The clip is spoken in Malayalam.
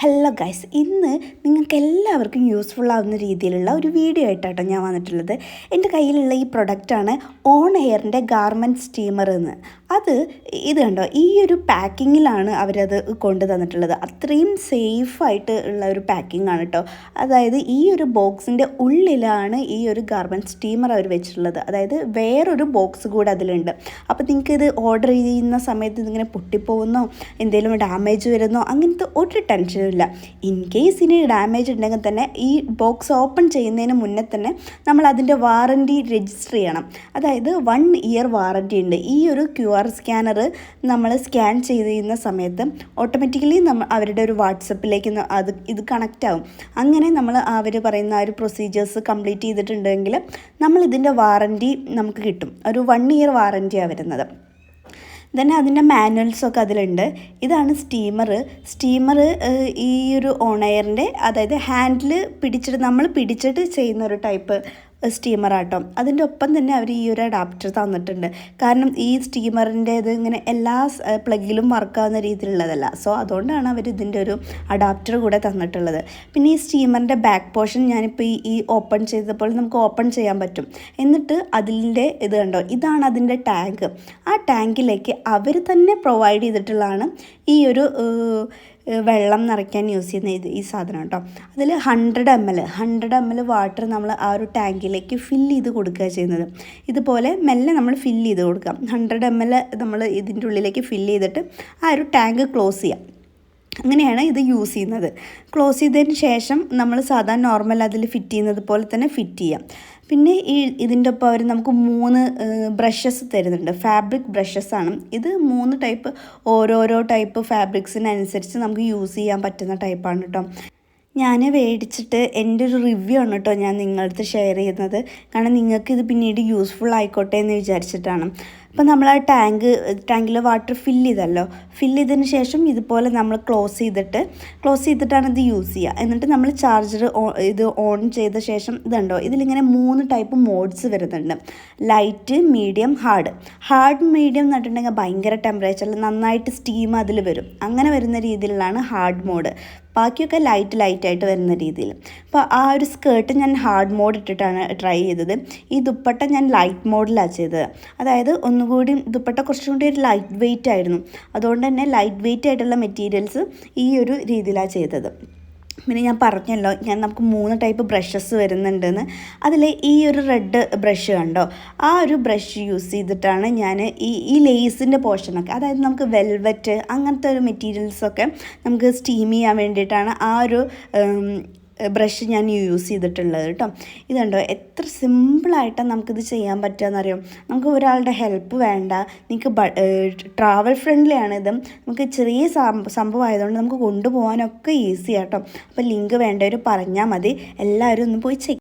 ഹലോ ഗൈസ്, ഇന്ന് നിങ്ങൾക്ക് എല്ലാവർക്കും യൂസ്ഫുൾ ആവുന്ന രീതിയിലുള്ള ഒരു വീഡിയോ ആയിട്ടാട്ടോ ഞാൻ വന്നിട്ടുള്ളത്. എൻ്റെ കയ്യിലുള്ള ഈ പ്രൊഡക്റ്റാണ് ഓൺ എയറിൻ്റെ ഗാർമെൻറ്റ് സ്റ്റീമർ എന്ന്. ഇത് കണ്ടോ, ഈ ഒരു പാക്കിങ്ങിലാണ് അവരത് കൊണ്ടു തന്നിട്ടുള്ളത്. അത്രയും സേഫായിട്ട് ഉള്ള ഒരു പാക്കിംഗ് ആണ് കേട്ടോ. അതായത് ഈ ഒരു ബോക്സിൻ്റെ ഉള്ളിലാണ് ഈ ഒരു ഗാർമെൻറ്റ് സ്റ്റീമർ അവർ വെച്ചിട്ടുള്ളത്. അതായത് വേറൊരു ബോക്സ് കൂടെ അതിലുണ്ട്. അപ്പോൾ നിങ്ങൾക്ക് ഇത് ഓർഡർ ചെയ്യുന്ന സമയത്ത് ഇതിങ്ങനെ പൊട്ടിപ്പോകുന്നോ എന്തെങ്കിലും ഡാമേജ് വരുന്നോ അങ്ങനത്തെ ഒരു ടെൻഷനും ഇല്ല. ഇൻ കേസ് ഇനി ഡാമേജ് ഉണ്ടെങ്കിൽ തന്നെ ഈ ബോക്സ് ഓപ്പൺ ചെയ്യുന്നതിന് മുന്നേ തന്നെ നമ്മൾ അതിൻ്റെ വാറൻറ്റി രജിസ്റ്റർ ചെയ്യണം. അതായത് 1 ഇയർ വാറൻറ്റി ഉണ്ട്. ഈ ഒരു QR സ്കാനർ നമ്മൾ സ്കാൻ ചെയ്യുന്ന സമയത്ത് ഓട്ടോമാറ്റിക്കലി അവരുടെ ഒരു വാട്സപ്പിലേക്ക് ഇത് കണക്റ്റ് ആവും. അങ്ങനെ നമ്മൾ അവർ പറയുന്ന ആ ഒരു പ്രൊസീജിയേഴ്സ് കംപ്ലീറ്റ് ചെയ്തിട്ടുണ്ടെങ്കിൽ നമ്മൾ ഇതിൻ്റെ വാറൻറ്റി നമുക്ക് കിട്ടും. ഒരു 1 ഇയർ വാറൻറ്റിയാണ് വരുന്നത്. തന്നെ അതിൻ്റെ മാനുവൽസൊക്കെ അതിലുണ്ട്. ഇതാണ് സ്റ്റീമർ ഈ ഒരു ഓൺ എയറിൻ്റെ, അതായത് ഹാൻഡിൽ നമ്മൾ പിടിച്ചിട്ട് ചെയ്യുന്ന ഒരു ടൈപ്പ് സ്റ്റീമറാട്ടോ. അതിൻ്റെ ഒപ്പം തന്നെ അവർ ഈ ഒരു അഡാപ്റ്റർ തന്നിട്ടുണ്ട്. കാരണം ഈ സ്റ്റീമറിൻ്റെ ഇത് ഇങ്ങനെ എല്ലാ പ്ലഗിലും വർക്കാവുന്ന രീതിയിലുള്ളതല്ല. സോ അതുകൊണ്ടാണ് അവർ ഇതിൻ്റെ ഒരു അഡാപ്റ്റർ കൂടെ തന്നിട്ടുള്ളത്. പിന്നെ ഈ സ്റ്റീമറിൻ്റെ ബാക്ക് പോർഷൻ ഞാനിപ്പോൾ ഈ ഓപ്പൺ ചെയ്തപ്പോൾ നമുക്ക് ഓപ്പൺ ചെയ്യാൻ പറ്റും. എന്നിട്ട് അതിൻ്റെ ഇത് കണ്ടോ, ഇതാണ് അതിൻ്റെ ടാങ്ക്. ആ ടാങ്കിലേക്ക് അവർ തന്നെ പ്രൊവൈഡ് ചെയ്തിട്ടുള്ളതാണ് ഈ ഒരു വെള്ളം നിറയ്ക്കാൻ യൂസ് ചെയ്യുന്ന ഈ സാധനം കേട്ടോ. അതിൽ 100 ml വാട്ടർ നമ്മൾ ആ ഒരു ടാങ്കിലേക്ക് ഫില്ല് ചെയ്ത് കൊടുക്കുക ചെയ്യുന്നത്. ഇതുപോലെ മെല്ലെ നമ്മൾ ഫില്ല് ചെയ്ത് കൊടുക്കാം. 100 ml നമ്മൾ ഇതിൻ്റെ ഉള്ളിലേക്ക് ഫില്ല് ചെയ്തിട്ട് ആ ഒരു ടാങ്ക് ക്ലോസ് ചെയ്യാം. അങ്ങനെയാണ് ഇത് യൂസ് ചെയ്യുന്നത്. ക്ലോസ് ചെയ്തതിന് ശേഷം നമ്മൾ സാധാരണ നോർമൽ അതിൽ ഫിറ്റ് ചെയ്യുന്നത് പോലെ തന്നെ ഫിറ്റ് ചെയ്യാം. പിന്നെ ഇതിൻ്റെ ഒപ്പം അവർ നമുക്ക് 3 ബ്രഷസ് തരുന്നുണ്ട്. ഫാബ്രിക് ബ്രഷസ് ആണ് ഇത്. 3 ടൈപ്പ്, ഓരോരോ ടൈപ്പ് ഫാബ്രിക്സിനനുസരിച്ച് നമുക്ക് യൂസ് ചെയ്യാൻ പറ്റുന്ന ടൈപ്പാണ് കേട്ടോ. ഞാൻ മേടിച്ചിട്ട് എൻ്റെ ഒരു റിവ്യൂ ആണ് കേട്ടോ ഞാൻ നിങ്ങളുടെ അടുത്ത് ഷെയർ ചെയ്യുന്നത്. കാരണം നിങ്ങൾക്ക് ഇത് പിന്നീട് യൂസ്ഫുൾ ആയിക്കോട്ടെ എന്ന് വിചാരിച്ചിട്ടാണ്. അപ്പോൾ നമ്മൾ ആ ടാങ്കിൽ വാട്ടർ ഫില്ല് ചെയ്തതിന് ശേഷം ഇതുപോലെ നമ്മൾ ക്ലോസ് ചെയ്തിട്ടാണ് ഇത് യൂസ് ചെയ്യുക. എന്നിട്ട് നമ്മൾ ചാർജർ ഇത് ഓൺ ചെയ്ത ശേഷം ഇതുണ്ടോ, ഇതിലിങ്ങനെ 3 ടൈപ്പ് മോഡ്സ് വരുന്നുണ്ട്. ലൈറ്റ്, മീഡിയം, ഹാർഡ് മീഡിയം എന്ന് പറഞ്ഞിട്ടുണ്ടെങ്കിൽ ഭയങ്കര ടെമ്പറേച്ചറിൽ നന്നായിട്ട് സ്റ്റീം അതിൽ വരും. അങ്ങനെ വരുന്ന രീതിയിലാണ് ഹാർഡ് മോഡ്. ബാക്കിയൊക്കെ ലൈറ്റായിട്ട് വരുന്ന രീതിയിൽ. അപ്പോൾ ആ ഒരു സ്കേർട്ട് ഞാൻ ഹാർഡ് മോഡ് ഇട്ടിട്ടാണ് ട്രൈ ചെയ്തത്. ഈ ദുപ്പട്ട ഞാൻ ലൈറ്റ് മോഡിലാണ് ചെയ്തത്. അതായത് ഒന്നുകൂടി ദുപ്പട്ട കുറച്ചും കൂടി ഒരു ലൈറ്റ് വെയ്റ്റ് ആയിരുന്നു. അതുകൊണ്ട് തന്നെ ലൈറ്റ് വെയ്റ്റ് ആയിട്ടുള്ള മെറ്റീരിയൽസ് ഈ ഒരു രീതിയിലാണ് ചെയ്തത്. പിന്നെ ഞാൻ പറഞ്ഞല്ലോ, നമുക്ക് 3 ടൈപ്പ് ബ്രഷസ് വരുന്നുണ്ടെന്ന്. അതിൽ ഈ ഒരു റെഡ് ബ്രഷ് കണ്ടോ, ആ ഒരു ബ്രഷ് യൂസ് ചെയ്തിട്ടാണ് ഞാൻ ഈ ലേസിൻ്റെ പോർഷനൊക്കെ, അതായത് നമുക്ക് വെൽവെറ്റ് അങ്ങനത്തെ ഒരു മെറ്റീരിയൽസൊക്കെ നമുക്ക് സ്റ്റീം ചെയ്യാൻ വേണ്ടിയിട്ടാണ് ആ ഒരു ബ്രഷ് ഞാൻ യൂസ് ചെയ്തിട്ടുള്ളത് കേട്ടോ. ഇതുണ്ടോ, എത്ര സിമ്പിളായിട്ടാണ് നമുക്കിത് ചെയ്യാൻ പറ്റുകയെന്നറിയാം. നമുക്ക് ഒരാളുടെ ഹെൽപ്പ് വേണ്ട. നിങ്ങൾക്ക് ട്രാവൽ ഫ്രണ്ട്ലി ആണിത്. നമുക്ക് ചെറിയ സംഭവം ആയതുകൊണ്ട് നമുക്ക് കൊണ്ടുപോകാനൊക്കെ ഈസി ആട്ടോ. അപ്പോൾ ലിങ്ക് വേണ്ടവർ പറഞ്ഞാൽ മതി. എല്ലാവരും ഒന്ന് പോയി ചെക്ക്